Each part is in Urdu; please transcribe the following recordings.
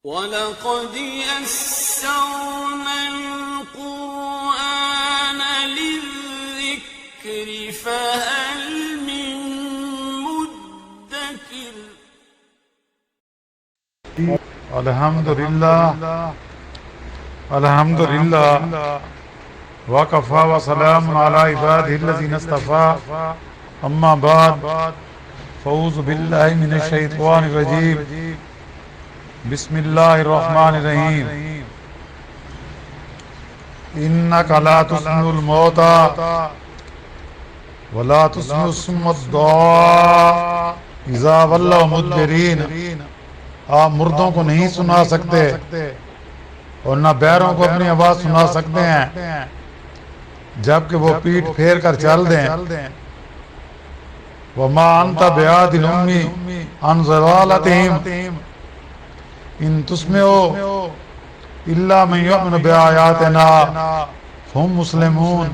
وَلَقَدْ يَسَّرْنَا الْقُرْآنَ لِلذِّكْرِ فَهَلْ مِن مُّدَّكِرٍ الحمدللہ وَكَفَى وَسَلَامٌ عَلَى عِبَادِهِ الَّذِينَ اصْطَفَى اما بعد فاعوذ باللہ من الشیطان الرجیم بسم اللہ الرحمن الرحیم انک لا تسمع الموتى ولا تسمع الصم الدعاء اذا ولوا مدبرین، آپ مردوں کو نہیں سنا سکتے اور نہ بیروں کو اپنی آواز سنا سکتے ہیں جبکہ وہ پیٹھ پھیر کر چل دیں۔ وَمَا أَنْتَ بِهَادِ الْأُمِّ عَنْ ضَلَالَتِهِمْ إِن تُسْمِعُ إِلَّا مَن يُؤْمِنُ بِآيَاتِنَا فَهُمْ مُسْلِمُونَ،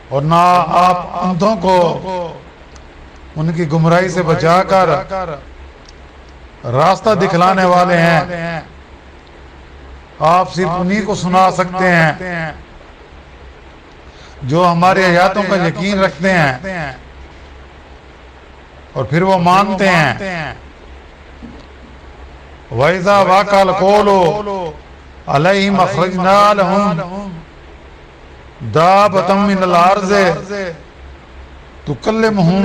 اور نہ آپ اندھوں کو ان کی گمراہی سے بچا کر راستہ دکھلانے والے ہیں، آپ صرف انہی کو سنا سکتے ہیں جو ہماری آیاتوں کا یقین رکھتے ہیں اور پھر وہ مانتے ہیں۔ وَإِذَا وَقَعَ الْقَوْلُ عَلَيْهِمْ أَخْرَجْنَا لَهُمْ دَابَّةً مِّنَ الْأَرْضِ تُكَلِّمُهُمْ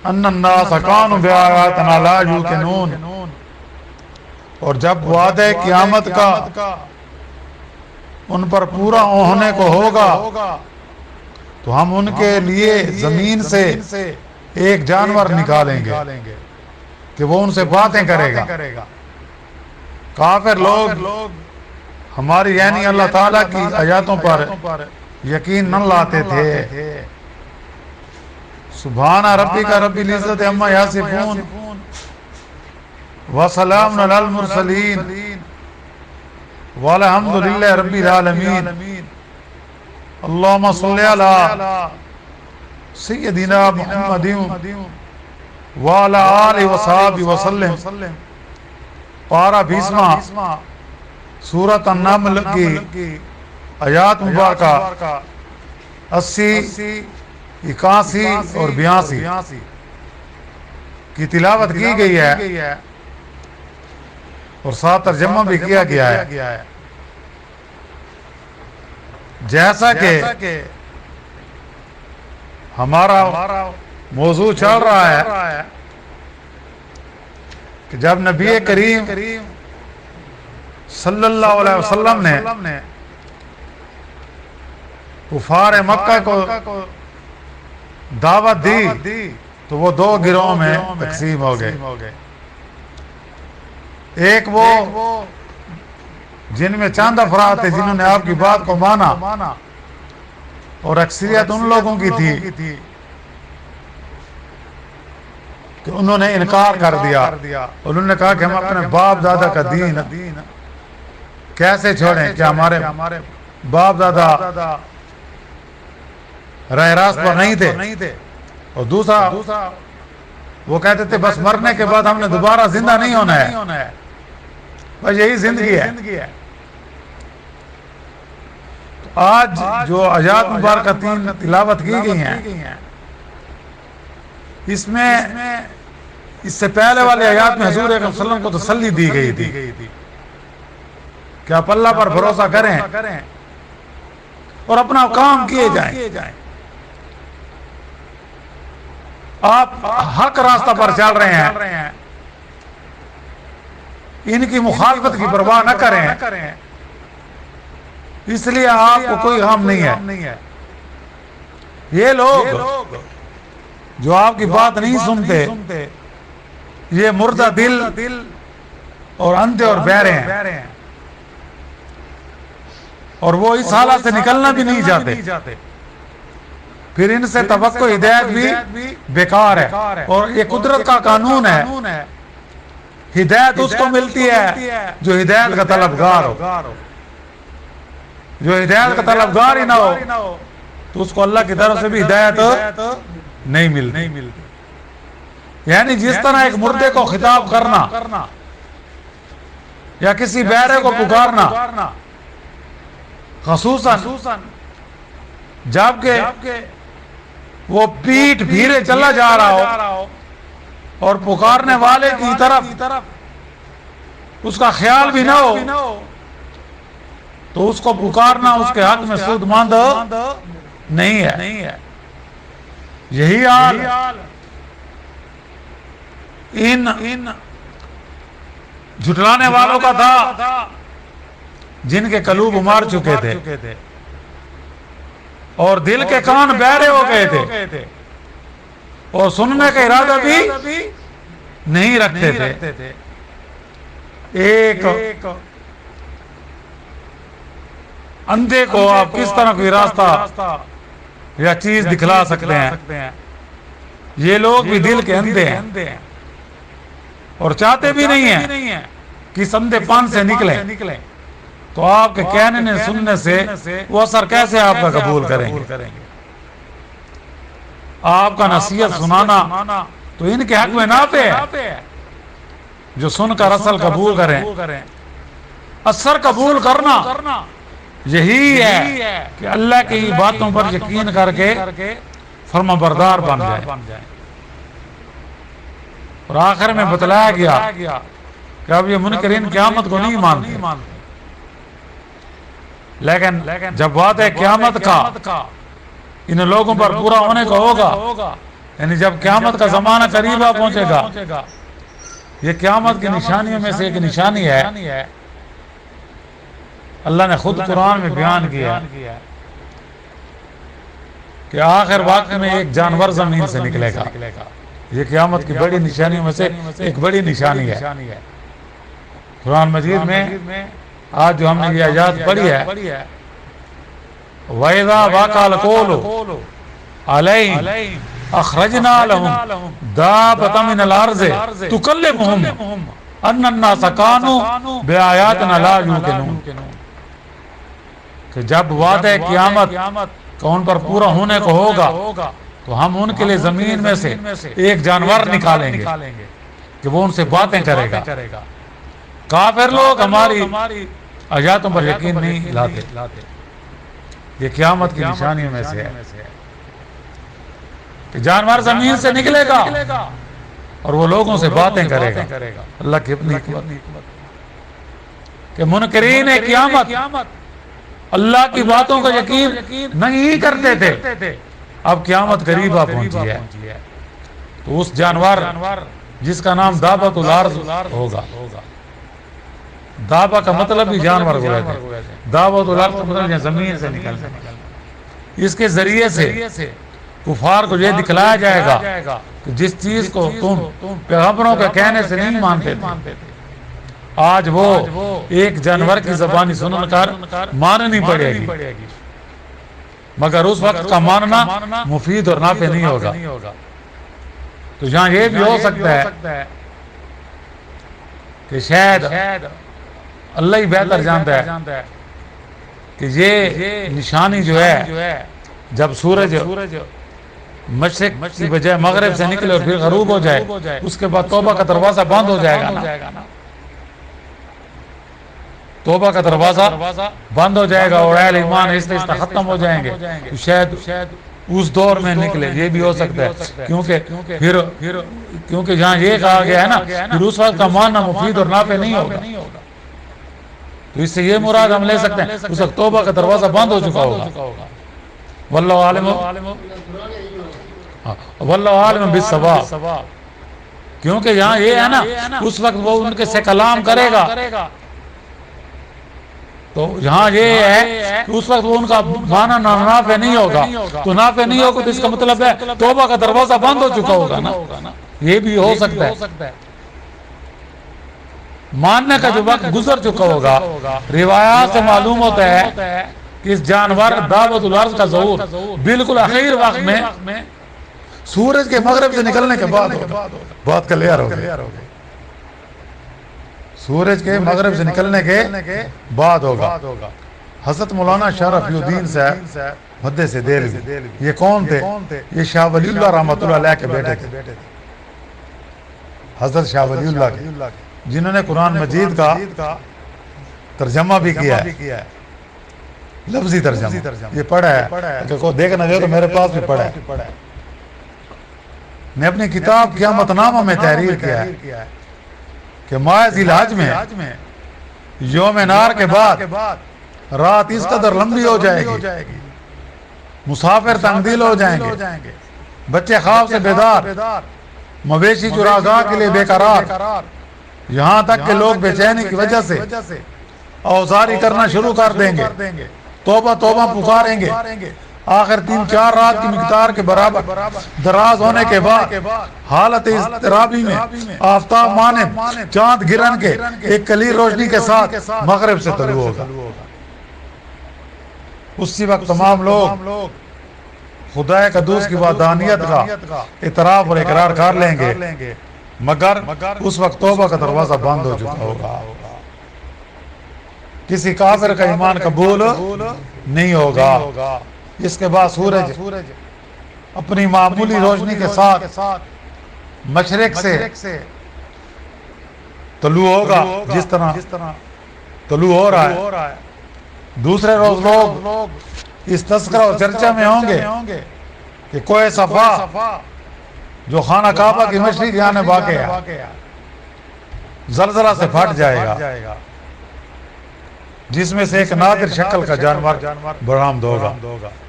أَنَّ النَّاسَ كَانُوا بِآيَاتِنَا لَا يُوقِنُونَ، اور جب وعدہ قیامت کا ان پر پورا ہونے کو ہوگا تو ہم ان کے لیے زمین سے ایک جانور نکالیں گے کہ وہ ان سے باتیں کرے گا۔ کافر لوگ ہماری یعنی اللہ تعالیٰ کی آیاتوں پر یقین نہ لاتے تھے۔ سبحان ربک رب العزت عما یصفون وسلام علی المرسلین والحمد للہ رب العالمین۔ اللہم صلی علی سیدنا محمد وعلی آلہ وصحبہ وسلم۔ پارہ 20واں سورۃ النمل کی آیات مبارکہ 80، 81 اور 82 کی تلاوت کی گئی ہے اور ساتھ ترجمہ بھی کیا گیا ہے۔ جیسا کہ ہمارا موضوع چل رہا ہے کہ جب نبی کریم صلی اللہ علیہ وسلم نے کفار مکہ کو دعوت دی تو وہ دو گروہوں میں تقسیم ہو گئے۔ ایک وہ جن میں چند افراد تھے جنہوں نے آپ کی بات کو مانا، اور اکثریت ان لوگوں کی تھی کہ انہوں نے انکار کر دیا، انہوں نے کہا کہ ہم اپنے باپ دادا کا دین کیسے چھوڑیں، کیا ہمارے باپ دادا راہ راست پر نہیں تھے؟ اور دوسرا وہ کہتے تھے بس مرنے کے بعد ہم نے دوبارہ زندہ نہیں ہونا ہے، بس یہی زندگی ہے۔ آج جو آیات مبارکہ 3 تلاوت کی گئی ہیں، اس میں اس سے پہلے والے آیات میں حضور اکرم صلی اللہ علیہ وسلم کو تسلی دی گئی تھی کہ آپ اللہ پر بھروسہ کریں اور اپنا کام کیے جائیں، آپ حق راستہ پر چل رہے ہیں، ان کی مخالفت کی پرواہ نہ کریں، اس لیے آپ کو کوئی غم نہیں ہے۔ یہ لوگ جو آپ کی بات نہیں سنتے، یہ مردہ دل اور اندھے اور بہرے ہیں، اور وہ اس حالت سے نکلنا بھی نہیں چاہتے، پھر ان سے توقع ہدایت بھی بیکار ہے۔ اور یہ قدرت کا قانون ہے، ہدایت اس کو ملتی ہے جو ہدایت کا طلبگار ہو، جو ہدایت کا طلبگار ہی نہ ہو تو اس کو اللہ کی طرف سے بھی ہدایت نہیں ملتی۔ یعنی جس طرح ایک مردے کو خطاب کرنا یا کسی بہرے کو پکارنا، خصوصاً جبکہ وہ پیٹھ پھیرے چلا جا رہا ہو اور پکارنے والے کی طرف اس کا خیال بھی نہ ہو، تو اس کو پکارنا اس کے حق میں سود مند نہیں ہے۔ یہی حال ان جھٹلانے والوں کا تھا جن کے قلوب مار چکے تھے اور دل کے کان بہرے ہو گئے تھے اور سننے کا ارادہ بھی نہیں رکھتے تھے۔ ایک اندھے کو آپ کس طرح کوئی راستہ یا چیز دکھلا سکتے ہیں؟ یہ لوگ بھی دل کے اندھے ہیں اور چاہتے بھی نہیں ہیں کہ اندھے پان سے نکلیں، تو آپ کے کہنے سننے سے وہ اثر کیسے آپ کا قبول کریں گے؟ آپ کا نصیحت سنانا تو ان کے حق میں نافع ہے، جو سن کر اصل قبول کریں۔ اثر قبول کرنا یہی ہے کہ اللہ کی باتوں پر یقین کر کے فرما بردار بن جائے۔ اور آخر میں بتلایا گیا کہ اب یہ منکرین قیامت کو نہیں مانتے، لیکن جب وعدہ قیامت کا ان لوگوں پر پورا ہونے کا ہوگا، یعنی جب قیامت کا زمانہ قریب آ پہنچے گا، یہ قیامت کی نشانیوں میں سے ایک نشانی ہے، اللہ نے خود قرآن میں بیان کیا کہ آخر وقت میں ایک جانور زمین سے نکلے گا۔ یہ قیامت کی بڑی نشانیوں میں سے ایک بڑی نشانی ہے۔ قرآن مجید میں آج جو ہم نے یہ آیات پڑھی ہے، وَإِذَا وَقَعَ الْقَوْلُ عَلَيْهِمْ أَخْرَجْنَا لَهُمْ دَابَّةً مِنَ الْأَرْضِ تُكَلِّمُهُمْ أَنَّ النَّاسَ كَانُوا بِآيَاتِنَا لَا يُوقِنُونَ، کہ جب وعدہ قیامت کا ان پر پورا ہونے کو ہوگا تو ہم ان کے لیے زمین میں سے ایک جانور نکالیں گے کہ وہ ان سے باتیں کرے گا۔ کافر لوگ ہماری آیاتوں پر یقین نہیں لاتے۔ یہ قیامت کی نشانیوں میں سے ہے کہ جانور زمین سے نکلے گا اور وہ لوگوں سے باتیں کرے گا۔ اللہ کی اپنی حکمت کہ منکرین قیامت اللہ کی باتوں کا یقین نہیں کرتے تھے، اب قیامت قریب آ پہنچی ہے، تو اس جانور جس کا نام دابۃ الارض ہوگا، دابہ کا مطلب بھی جانور کو رہتے ہیں، دابۃ الارض کا مطلب زمین سے نکلنا، اس کے ذریعے سے کفار کو یہ دکھلایا جائے گا کہ جس چیز کو تم پیغمبروں کے کہنے سے نہیں مانتے تھے، آج وہ ایک جانور کی زبانی سن کر ماننی پڑے گی، مگر اس وقت کا ماننا مفید اور نافع نہیں ہوگا۔ تو یہاں یہ بھی ہو سکتا ہے کہ شاید اللہ ہی بہتر جانتا ہے کہ یہ نشانی جو ہے جب سورج مشرق کی بجائے مغرب سے نکلے اور پھر غروب ہو جائے، اس کے بعد توبہ کا دروازہ بند ہو جائے گا نا، توبہ کا دروازہ بند ہو جائے گا اور اہل ایمان آہستہ ختم ہو جائیں گے، شاید اس دور میں نکلے، یہ بھی ہو سکتا ہے، کیونکہ جہاں یہ کہا گیا ہے نا پھر اس وقت کا ماننا مفید اور نافع نہیں ہوگا، تو اس سے یہ مراد ہم لے سکتے ہیں اس وقت توبہ کا دروازہ بند ہو چکا ہوگا۔ واللہ عالم بالصواب، کیونکہ یہاں یہ ہے نا اس وقت وہ ان کے سے کلام کرے گا، تو یہاں یہ ہے کہ اس وقت وہ ان کا معنی نافع نہیں ہوگا، تو نافع نہیں ہوگا تو اس کا مطلب ہے توبہ کا دروازہ بند ہو چکا ہوگا نا، یہ بھی ہو سکتا ہے۔ ماننے کا جو وقت گزر چکا ہوگا، روایات سے معلوم ہوتا ہے کہ اس جانور دابۃ الارض کا ظہور بالکل آخر وقت میں سورج کے مغرب سے نکلنے کے بعد ہوگا، بات کلیئر ہو گئی، سورج کے مغرب سے نکلنے کے بعد ہوگا۔ حضرت مولانا شاہ رفیع الدین صاحب مدے سے دہلوی، یہ کون تھے؟ یہ شاہ ولی اللہ رحمۃ اللہ علیہ کے بیٹے تھے، حضرت شاہ ولی اللہ کے، جنہوں نے قرآن مجید کا ترجمہ بھی کیا ہے، لفظی ترجمہ یہ پڑھا ہے، اگر کوئی دیکھنا چاہے تو میرے پاس بھی پڑھا ہے۔ میں اپنی کتاب قیامت نامہ میں تحریر کیا ہے کہ ماہ ذی الحج میں یوم نار کے بعد رات اس قدر لمبی ہو جائے گی، مسافر تنگ دل ہو جائیں گے، بچے خواب سے بیدار، مویشی چراگاہ کے لیے بے قرار، یہاں تک کہ لوگ بے چینی کی وجہ سے اوزاری کرنا شروع کر دیں گے، توبہ توبہ پکاریں گے۔ آخر 3-4 رات کی مقدار کے برابر دراز ہونے کے بعد حالت اضطرابی میں آفتاب مانند چاند گرن کے ایک کلی روشنی کے ساتھ مغرب سے طلوع ہوگا۔ اسی وقت تمام لوگ خدا قدوس کی وحدانیت کا اعتراف اور اقرار کر لیں گے، مگر اس وقت توبہ کا دروازہ بند ہو چکا ہوگا، کسی کافر کا ایمان قبول نہیں ہوگا۔ اس کے بعد سورج اپنی معمولی روشنی کے ساتھ مشرق سے طلوع ہوگا، جس طرح طلوع ہو رہا ہے۔ دوسرے روز لوگ اس تذکرہ و چرچا میں ہوں گے کہ کوہ صفا جو خانہ کعبہ کی مشرق جانب واقع ہے زلزلہ سے پھٹ جائے گا، جس میں سے ایک نادر شکل کا جانور برآمد ہوگا،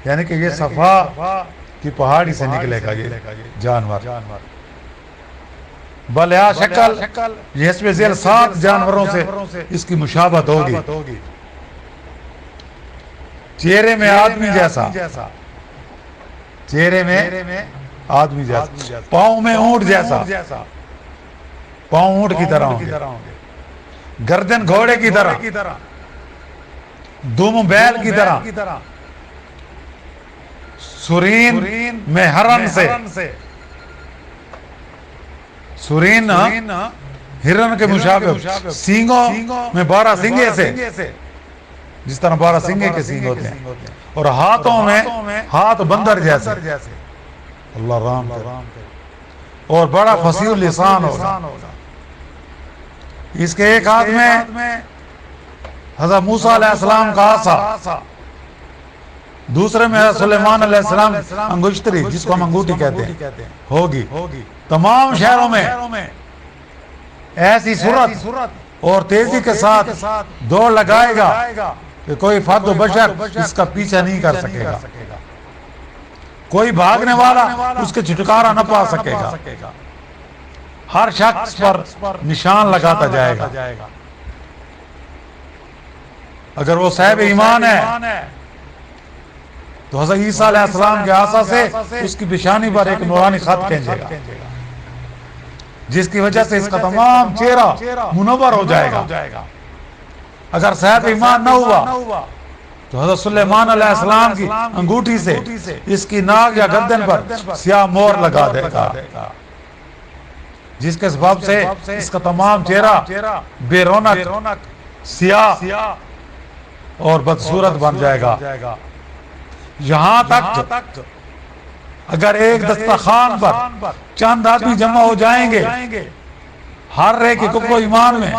یعنی کہ یہ صفا کی پہاڑی سے نکلے گا یہ جانور، بلیا شکل یہ اس میں ذیل 7 جانوروں سے اس کی مشابہت ہوگی، چہرے میں آدمی جیسا، چہرے میں آدمی جیسا، پاؤں میں اونٹ جیسا، پاؤں اونٹ کی طرح ہوں گے، گردن گھوڑے کی طرح، دم بیل کی طرح، سرین میں ہرن سے، سرین ہرن کے مشابہ، سینگوں میں 12 سنگے سے، جس طرح 12 سنگے کے سینگ ہوتے ہیں، اور ہاتھوں میں ہاتھ بندر جیسے، اللہ رام کرے، اور بڑا فصیح لسان ہوگا۔ اس کے ایک ہاتھ میں حضرت موسیٰ علیہ السلام کا عصا، دوسرے میں حضرت سلیمان علیہ السلام انگشتری، جس کو ہم انگوٹھی کہتے ہیں، ہوگی۔ تمام شہروں میں ایسی صورت اور تیزی کے ساتھ دوڑ لگائے گا کہ کوئی فرد و بشر اس کا پیچھا نہیں کر سکے گا، کوئی بھاگنے والا اس کے چھٹکارا نہ پا سکے گا، ہر شخص پر نشان لگاتا جائے گا۔ اگر وہ صاحب ایمان ہے تو حضرت عیسیٰ علیہ السلام کے عصا سے اس کی پیشانی پر ایک نورانی خط کھینچے گا، جس کی وجہ سے اس کا تمام چہرہ منور ہو جائے گا۔ اگر صاحب ایمان نہ ہوا تو حضرت سلیمان علیہ السلام کی انگوٹھی سے اس کی ناک یا گردن پر سیاہ مور لگا دے گا، جس کے سبب سے اس کا تمام چہرہ بے رونق، سیاہ اور بدصورت بن جائے گا، یہاں تک اگر ایک دسترخوان پر چند آدمی جمع ہو جائیں گے، ہر ایک کفر و ایمان میں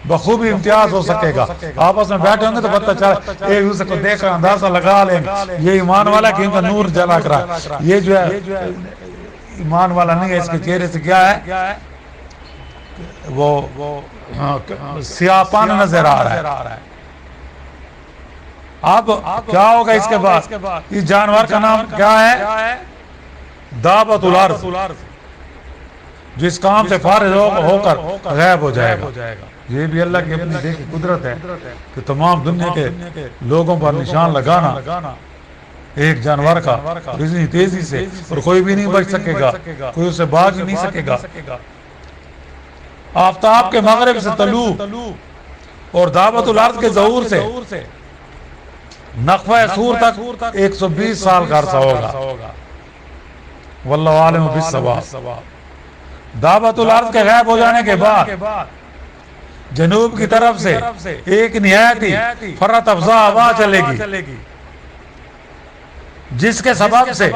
بخوبی امتیاز ہو سکے گا۔ آپس میں بیٹھے ہوں گے تو پتہ چلا، ایک دوسرے کو دیکھ کر اندازہ لگا لیں گے یہ ایمان والا کہ ان کا نور جلا کرا، یہ جو ہے ایمان والا نہیں ہے، اس کے چہرے سے کیا ہے، وہ سیاہ پان نظر آ رہا ہے۔ اب کیا ہوگا اس کے بعد؟ اس جانور کا نام کیا ہے؟ دابۃ الارض، جس کام سے فارغ ہو کر غائب ہو جائے گا۔ یہ بھی اللہ کی اپنی دیکھی قدرت ہے کہ تمام دنیا کے لوگوں پر نشان لگانا ایک جانور کا اتنی تیزی سے، اور کوئی بھی نہیں بچ سکے گا، کوئی اسے بھاگ بھی نہیں سکے گا۔ آفتاب کے مغرب سے طلوع اور دابۃ الارض کے ظہور سے نقفہ صور تک 120 سال کا عرصہ ہوگا، واللہ عالم بالصواب۔ دابۃ الارض کے غائب ہو جانے کے بعد جنوب کی طرف سے ایک نہایت ہی فرت افزا ہوا چلے گی، جس کے سبب سے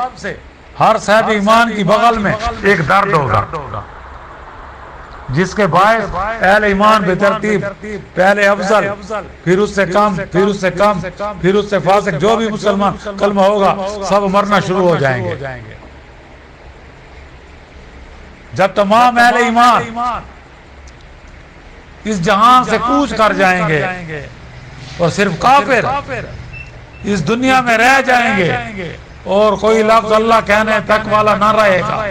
ہر صاحب ایمان کی بغل میں ایک درد ہوگا، جس کے باعث اہل ایمان بے ترتیب پہلے افضل، پھر اس سے کم، پھر اس سے کم، پھر اس سے فاسق، جو بھی مسلمان کلمہ ہوگا سب مرنا شروع ہو جائیں گے. جب تمام اہل ایمان اس جہان سے کوچ کر جائیں گے اور صرف کافر اس دنیا میں رہ جائیں گے اور کوئی لفظ اللہ کہنے تک والا نہ رہے گا،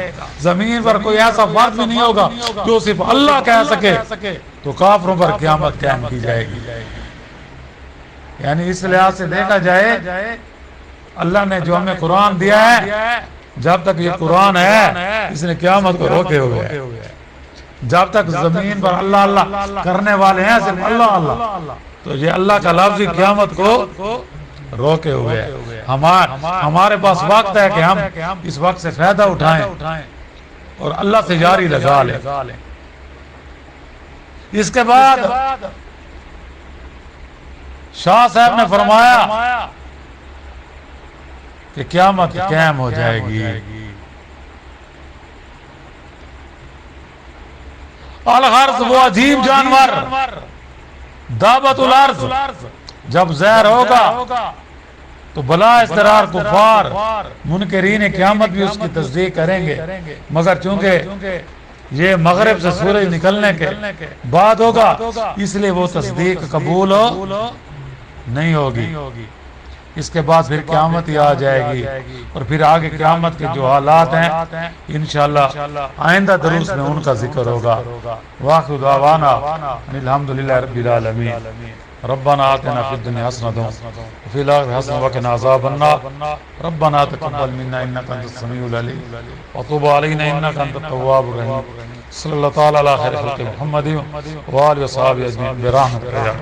زمین پر کوئی ایسا فرد بھی نہیں ہوگا جو صرف اللہ کہہ سکے، تو کافروں پر قیامت قائم کی جائے گی. یعنی اس لحاظ سے دیکھا جائے اللہ نے جو ہمیں قرآن دیا ہے، جب تک یہ قرآن ہے اس نے قیامت کو روکے ہوئے ہے. جب تک زمین پر اللہ اللہ کرنے والے ہیں صرف اللہ اللہ، تو یہ اللہ کا لفظ قیامت کو روکے ہوئے ہے. ہمارے پاس وقت ہے کہ ہم اس وقت سے فائدہ اٹھائیں اور اللہ سے جاری لگا لیں. اس کے بعد شاہ صاحب نے فرمایا کہ قیامت قائم ہو جائے گی. الغرض وہ عجیب جانور دعوت الارض جب ظاہر ہوگا تو بلا اضطرار کفار منکرین قیامت بھی اس کی تصدیق کریں گے، مگر چونکہ یہ مغرب سے سورج نکلنے کے بعد ہوگا اس لیے وہ تصدیق قبول نہیں ہوگی. اس کے بعد پھر قیامت ہی آ جائے گی اور پھر آگے قیامت کے جو حالات ہیں انشاءاللہ آئندہ دروس میں ان کا ذکر ہوگا. وآخر دعوانا الحمدللہ رب العالمین. ربنا آتنا فی الدنیا حسنۃ وفی الآخرۃ حسنۃ وقنا عذاب النار. ربنا تقبل منا انک انت السمیع العلیم وتب علینا انک انت التواب الرحیم. صلی اللہ تعالی علی خیر خلق محمد وآلہ وصحبہ اجمعین برحمتک یا